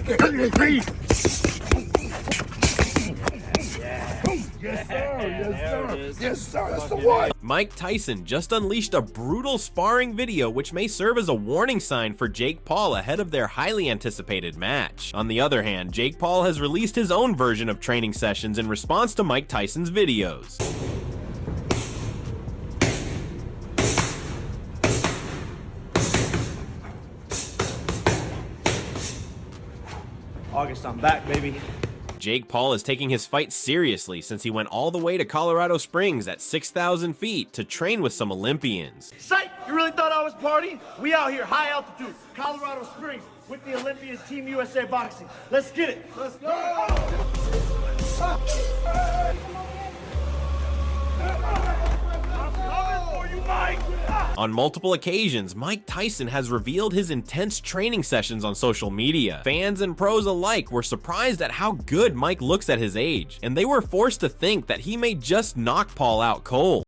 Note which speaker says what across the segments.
Speaker 1: Yes, sir. Yes, sir. That's the one.
Speaker 2: Mike Tyson just unleashed a brutal sparring video which may serve as a warning sign for Jake Paul ahead of their highly anticipated match. On the other hand, Jake Paul has released his own version of training sessions in response to Mike Tyson's videos.
Speaker 3: August, I'm back, baby.
Speaker 2: Jake Paul is taking his fight seriously since he went all the way to Colorado Springs at 6,000 feet to train with some Olympians.
Speaker 3: Psych! You really thought I was partying? We out here, high altitude, Colorado Springs, with the Olympians, Team USA Boxing. Let's get it. Let's go! I'm coming for you, Mike!
Speaker 2: On multiple occasions, Mike Tyson has revealed his intense training sessions on social media. Fans and pros alike were surprised at how good Mike looks at his age, and they were forced to think that he may just knock Paul out cold.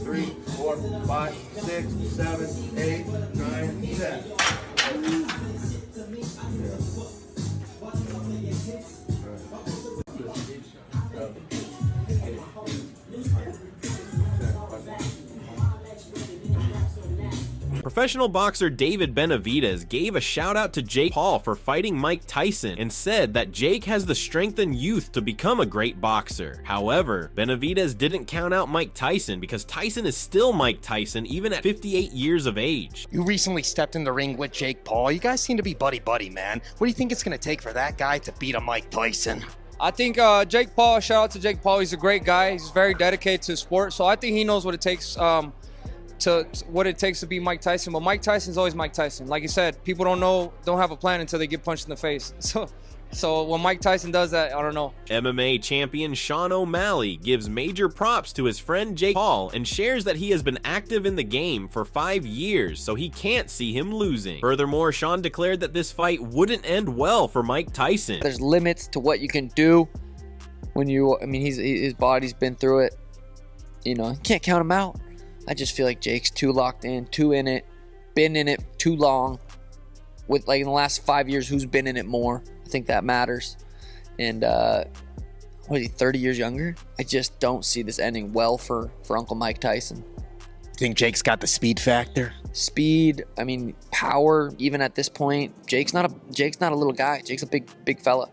Speaker 3: Three, 4, 5, 6, 7, 8, 9, 10.
Speaker 2: Professional boxer David Benavidez gave a shout out to Jake Paul for fighting Mike Tyson and said that Jake has the strength and youth to become a great boxer. However, Benavidez didn't count out Mike Tyson because Tyson is still Mike Tyson even at 58 years of age.
Speaker 4: You recently stepped in the ring with Jake Paul. You guys seem to be buddy-buddy, man. What do you think it's going to take for that guy to beat a Mike Tyson?
Speaker 5: I think Jake Paul, shout out to Jake Paul. He's a great guy. He's very dedicated to the sport. So I think he knows what it takes to beat Mike Tyson. But Mike Tyson's always Mike Tyson. Like you said, people don't have a plan until they get punched in the face. So when Mike Tyson does that, I don't know.
Speaker 2: MMA champion Sean O'Malley gives major props to his friend Jake Paul and shares that he has been active in the game for 5 years, so he can't see him losing. Furthermore, Sean declared that this fight wouldn't end well for Mike Tyson.
Speaker 6: There's limits to what you can do when his body's been through it. You know, you can't count him out. I just feel like Jake's too locked in, too in it, been in it too long. With like in the last 5 years, who's been in it more? I think that matters. And what is he, 30 years younger? I just don't see this ending well for Uncle Mike Tyson.
Speaker 4: Think Jake's got the speed factor?
Speaker 6: Speed, power. Even at this point, Jake's not a little guy. Jake's a big fella.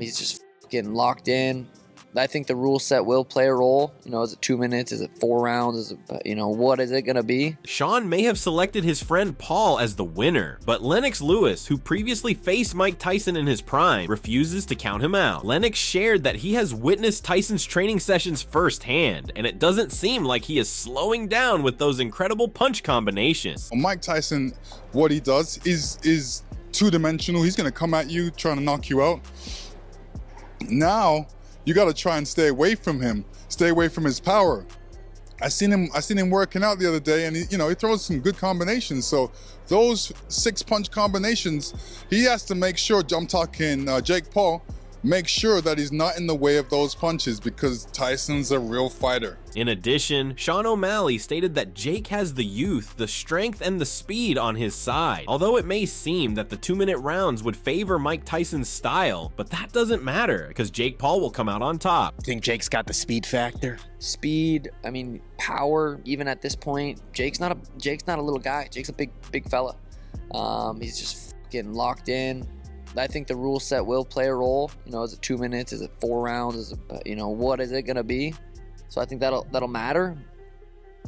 Speaker 6: He's just getting locked in. I think the rule set will play a role. You know, is it 2 minutes? Is it 4 rounds? Is it, what is it going to be?
Speaker 2: Sean may have selected his friend Paul as the winner, but Lennox Lewis, who previously faced Mike Tyson in his prime, refuses to count him out. Lennox shared that he has witnessed Tyson's training sessions firsthand, and it doesn't seem like he is slowing down with those incredible punch combinations.
Speaker 1: Mike Tyson, what he does is two-dimensional. He's going to come at you, trying to knock you out. Now, you got to try and stay away from him, stay away from his power. I seen him working out the other day, and he throws some good combinations. So those 6-punch combinations, he has to make sure, I'm talking Jake Paul, make sure that he's not in the way of those punches because Tyson's a real fighter.
Speaker 2: In addition, Sean O'Malley stated that Jake has the youth, the strength, and the speed on his side. Although it may seem that the 2-minute rounds would favor Mike Tyson's style, but that doesn't matter because Jake Paul will come out on top.
Speaker 4: Think Jake's got the speed factor?
Speaker 6: Speed, power. Even at this point, Jake's not a little guy. Jake's a big fella. He's just getting locked in. I think the rule set will play a role. You know, is it 2 minutes? Is it 4 rounds? Is it, what is it going to be? So I think that'll matter.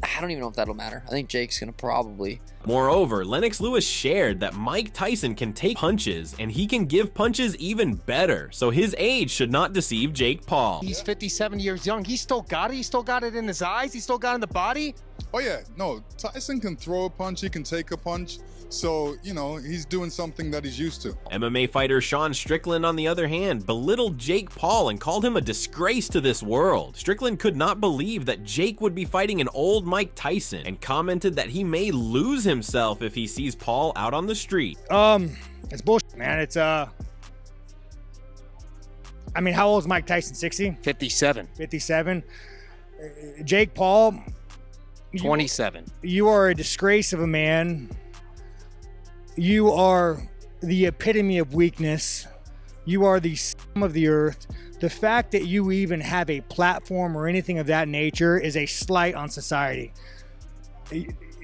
Speaker 6: I don't even know if that'll matter. I think Jake's going to probably.
Speaker 2: Moreover, Lennox Lewis shared that Mike Tyson can take punches and he can give punches even better. So his age should not deceive Jake Paul.
Speaker 4: He's 57 years young. He still got it. He still got it in his eyes. He still got it in the body.
Speaker 1: Oh yeah, no, Tyson can throw a punch, he can take a punch. So, he's doing something that he's used to.
Speaker 2: MMA fighter Sean Strickland, on the other hand, belittled Jake Paul and called him a disgrace to this world. Strickland could not believe that Jake would be fighting an old Mike Tyson and commented that he may lose himself if he sees Paul out on the street.
Speaker 7: It's bullshit, man. It's I mean, how old is Mike Tyson? 60?
Speaker 4: 57.
Speaker 7: 57? Jake Paul,
Speaker 4: 27.
Speaker 7: you are a disgrace of a man. You are the epitome of weakness. You are the scum of the earth. The fact that you even have a platform or anything of that nature is a slight on society.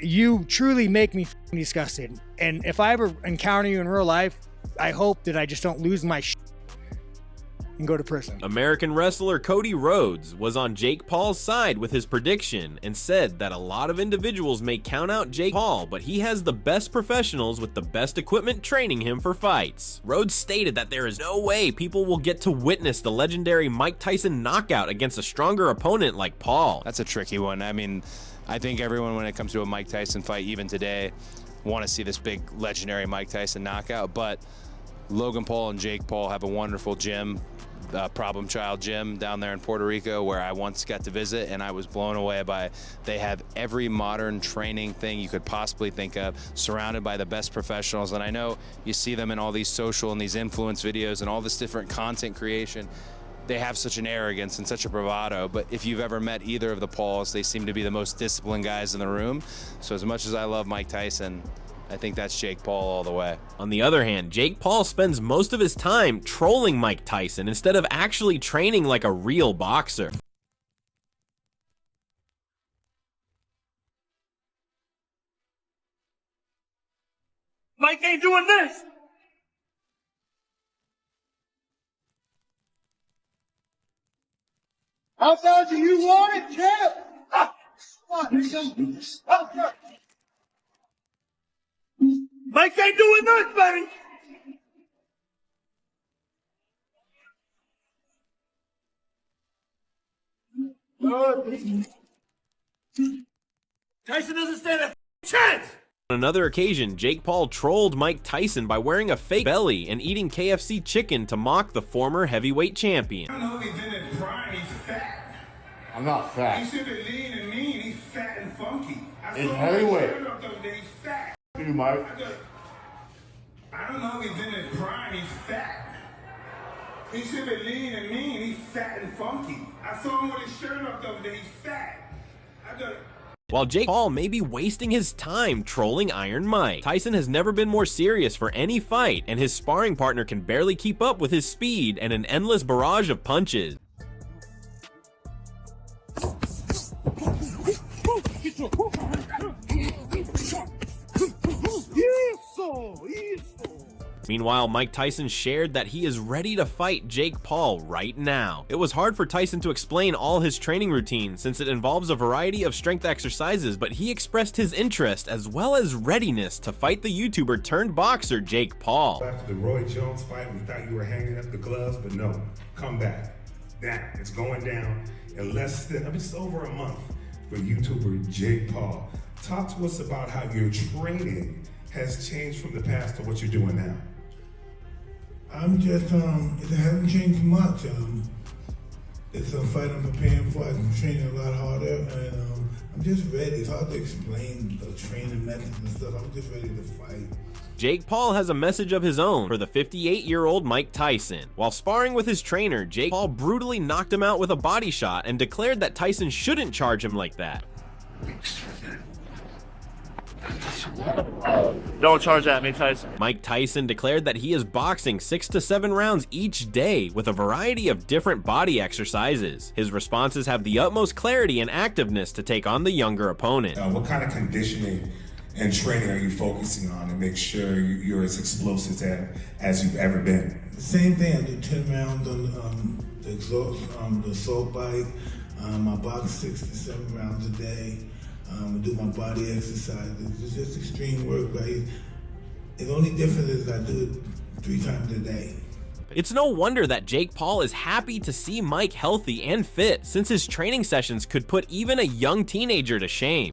Speaker 7: You truly make me disgusted. And if I ever encounter you in real life, I hope that I just don't lose my shit and go to prison.
Speaker 2: American wrestler Cody Rhodes was on Jake Paul's side with his prediction and said that a lot of individuals may count out Jake Paul, but he has the best professionals with the best equipment training him for fights. Rhodes stated that there is no way people will get to witness the legendary Mike Tyson knockout against a stronger opponent like Paul.
Speaker 8: That's a tricky one. I mean, I think everyone, when it comes to a Mike Tyson fight, even today, want to see this big legendary Mike Tyson knockout, but Logan Paul and Jake Paul have a wonderful gym, Problem Child Gym down there in Puerto Rico, where I once got to visit, and I was blown away by, they have every modern training thing you could possibly think of, surrounded by the best professionals. And I know you see them in all these social and these influence videos and all this different content creation. They have such an arrogance and such a bravado, but if you've ever met either of the Pauls, they seem to be the most disciplined guys in the room. So as much as I love Mike Tyson, I think that's Jake Paul all the way.
Speaker 2: On the other hand, Jake Paul spends most of his time trolling Mike Tyson instead of actually training like a real boxer.
Speaker 3: Mike ain't doing this.
Speaker 9: How bad do you want it, champ? Come on,
Speaker 3: Mike ain't doing this, baby. Tyson doesn't stand a chance.
Speaker 2: On another occasion, Jake Paul trolled Mike Tyson by wearing a fake belly and eating KFC chicken to mock the former heavyweight champion.
Speaker 10: I know he's in his prime, he's fat.
Speaker 9: I'm not fat.
Speaker 10: He should be lean and mean, he's fat and funky.
Speaker 9: It's heavyweight.
Speaker 10: He's fat.
Speaker 9: You, Mike.
Speaker 10: I don't know if he's in his prime, he's fat. He should be lean and mean, he's fat and funky. I saw him with his shirt off the other day, he's fat.
Speaker 2: While Jake Paul may be wasting his time trolling Iron Mike, Tyson has never been more serious for any fight, and his sparring partner can barely keep up with his speed and an endless barrage of punches. Meanwhile, Mike Tyson shared that he is ready to fight Jake Paul right now. It was hard for Tyson to explain all his training routine since it involves a variety of strength exercises, but he expressed his interest as well as readiness to fight the YouTuber turned boxer Jake Paul.
Speaker 11: After the Roy Jones fight, we thought you were hanging up the gloves, but no, come back. Now, it's going down in less than, it's over a month for YouTuber Jake Paul. Talk to us about how your training has changed from the past to what you're doing now.
Speaker 12: I'm just, it hasn't changed much. It's a fight I'm preparing for. I'm training a lot harder, and I'm just ready. It's hard to explain the training methods and stuff. I'm just ready to fight.
Speaker 2: Jake Paul has a message of his own for the 58-year-old Mike Tyson. While sparring with his trainer, Jake Paul brutally knocked him out with a body shot and declared that Tyson shouldn't charge him like that.
Speaker 3: Don't charge at me, Tyson.
Speaker 2: Mike Tyson declared that he is boxing 6 to 7 rounds each day with a variety of different body exercises. His responses have the utmost clarity and activeness to take on the younger opponent.
Speaker 11: What kind of conditioning and training are you focusing on to make sure you're as explosive as you've ever been?
Speaker 12: The same thing. I do 10 rounds on the assault bike. I box 6 to 7 rounds a day. I do my body exercises. It's just extreme work, right? The only difference is I do it 3 times a day.
Speaker 2: It's no wonder that Jake Paul is happy to see Mike healthy and fit, since his training sessions could put even a young teenager to shame.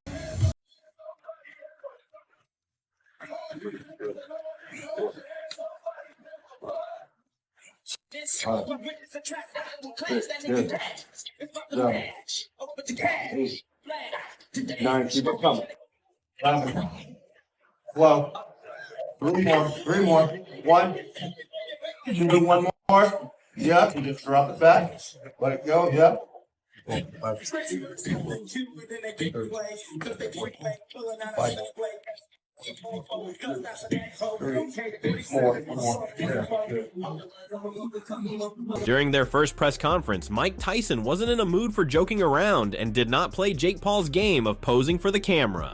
Speaker 9: Nine, keep it coming. 11, 12, 3 more, 1. You can do one more. Yeah, you just drop it back. Let it go, yeah.
Speaker 2: During their first press conference, Mike Tyson wasn't in a mood for joking around and did not play Jake Paul's game of posing for the camera.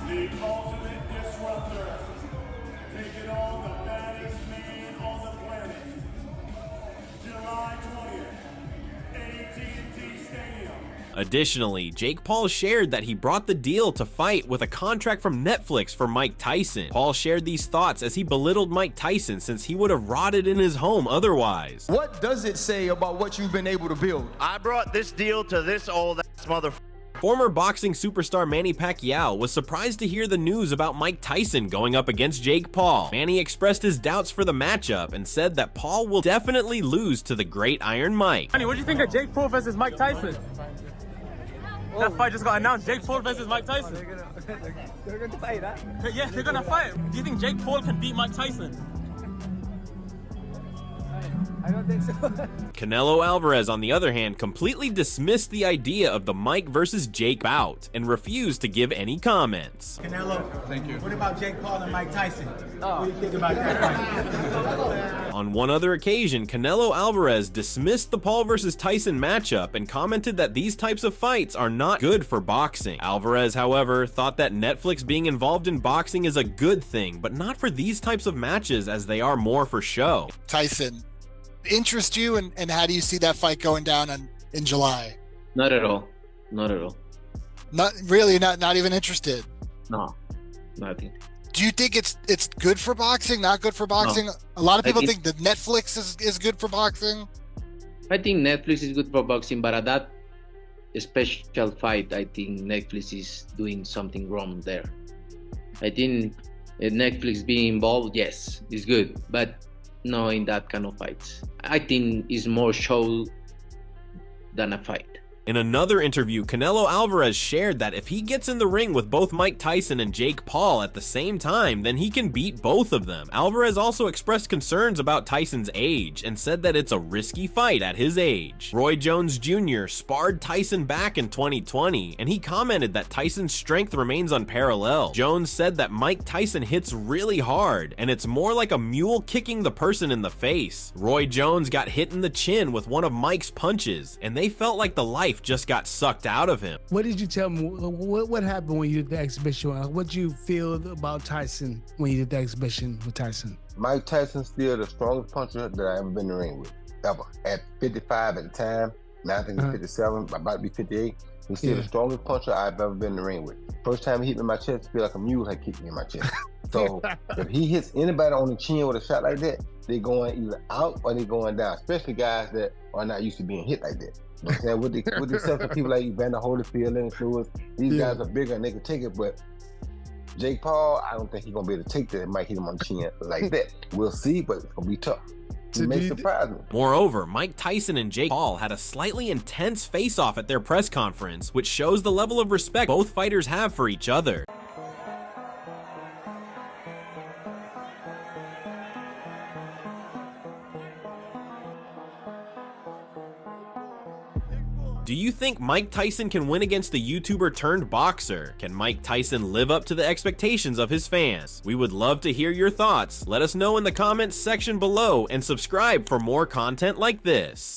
Speaker 10: The ultimate disruptor, taking on the baddest man on the planet. July 20th, AT&T Stadium.
Speaker 2: Additionally, Jake Paul shared that he brought the deal to fight with a contract from Netflix for Mike Tyson. Paul shared these thoughts as he belittled Mike Tyson since he would have rotted in his home otherwise.
Speaker 13: What does it say about what you've been able to build?
Speaker 3: I brought this deal to this old ass motherfucker.
Speaker 2: Former boxing superstar Manny Pacquiao was surprised to hear the news about Mike Tyson going up against Jake Paul. Manny expressed his doubts for the matchup and said that Paul will definitely lose to the great Iron Mike.
Speaker 14: Manny, what do you think of Jake Paul versus Mike Tyson? That fight just got announced. Jake Paul versus Mike Tyson.
Speaker 15: They're going to fight, huh?
Speaker 14: Yeah, they're gonna fight. Do you think Jake Paul can beat Mike Tyson?
Speaker 15: I don't think so.
Speaker 2: Canelo Alvarez, on the other hand, completely dismissed the idea of the Mike versus Jake bout and refused to give any comments.
Speaker 16: Canelo, thank you. What about Jake Paul and Mike Tyson? What do you think about that fight?
Speaker 2: On one other occasion, Canelo Alvarez dismissed the Paul versus Tyson matchup and commented that these types of fights are not good for boxing. Alvarez, however, thought that Netflix being involved in boxing is a good thing, but not for these types of matches as they are more for show.
Speaker 17: Tyson interest you, and how do you see that fight going down in July?
Speaker 18: Not at all. Not at all.
Speaker 17: Not really. Not even interested.
Speaker 18: No, nothing.
Speaker 17: Do you think it's good for boxing? Not good for boxing? No. A lot of people think that Netflix is good for boxing.
Speaker 18: I think Netflix is good for boxing, but at that special fight, I think Netflix is doing something wrong there. I think Netflix being involved, yes, is good, but no, in that kind of fights. I think it's more show than a fight.
Speaker 2: In another interview, Canelo Alvarez shared that if he gets in the ring with both Mike Tyson and Jake Paul at the same time, then he can beat both of them. Alvarez also expressed concerns about Tyson's age and said that it's a risky fight at his age. Roy Jones Jr. sparred Tyson back in 2020, and he commented that Tyson's strength remains unparalleled. Jones said that Mike Tyson hits really hard, and it's more like a mule kicking the person in the face. Roy Jones got hit in the chin with one of Mike's punches, and they felt like the life just got sucked out of him.
Speaker 19: What did you tell me? What happened when you did the exhibition? What did you feel about Tyson when you did the exhibition with Tyson?
Speaker 20: Mike Tyson's still the strongest puncher that I ever been in the ring with, ever. At 55 at the time, now I think he's 57, about to be 58. He's still the strongest puncher I've ever been in the ring with. First time he hit me in my chest, I feel like a mule had kicked me in my chest. So if he hits anybody on the chin with a shot like that, they're going either out or they're going down, especially guys that are not used to being hit like that. You know what I'm saying? With the exception of people like Evander Holyfield, Lennox Lewis, these guys are bigger and they can take it, but Jake Paul, I don't think he's gonna be able to take that. It might hit him on the chin like that. We'll see, but it's gonna be tough. It may surprise me.
Speaker 2: Moreover, Mike Tyson and Jake Paul had a slightly intense face-off at their press conference, which shows the level of respect both fighters have for each other. Do you think Mike Tyson can win against the YouTuber turned boxer? Can Mike Tyson live up to the expectations of his fans? We would love to hear your thoughts. Let us know in the comments section below and subscribe for more content like this.